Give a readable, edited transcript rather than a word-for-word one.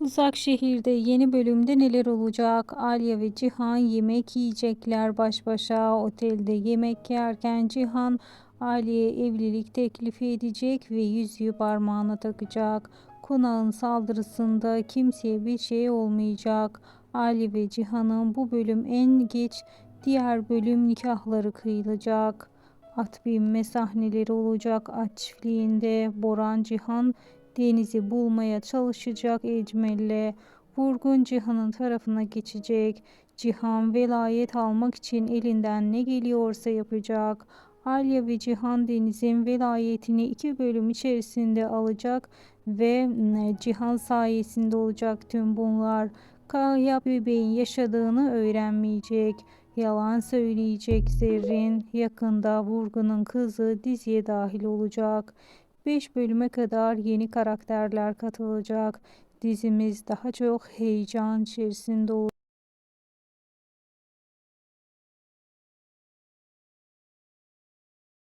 Uzak şehirde yeni bölümde neler olacak? Alya ve Cihan yemek yiyecekler baş başa. Otelde yemek yerken Cihan Alya'ya evlilik teklifi edecek ve yüzüğü parmağına takacak. Konağın saldırısında kimseye bir şey olmayacak. Alya ve Cihan'ın bu bölüm en geç diğer bölüm nikahları kıyılacak. At binme sahneleri olacak at çiftliğinde. Boran Cihan Deniz'i bulmaya çalışacak Ecmel'le. Vurgun Cihan'ın tarafına geçecek. Cihan velayet almak için elinden ne geliyorsa yapacak. Alya ve Cihan Deniz'in velayetini 2 bölüm içerisinde alacak ve Cihan sayesinde olacak tüm bunlar. Kaya bebeğin yaşadığını öğrenmeyecek. Yalan söyleyecek Zerrin. Yakında Vurgun'un kızı diziye dahil olacak. 5 bölüme kadar yeni karakterler katılacak. Dizimiz daha çok heyecan içerisinde olacak.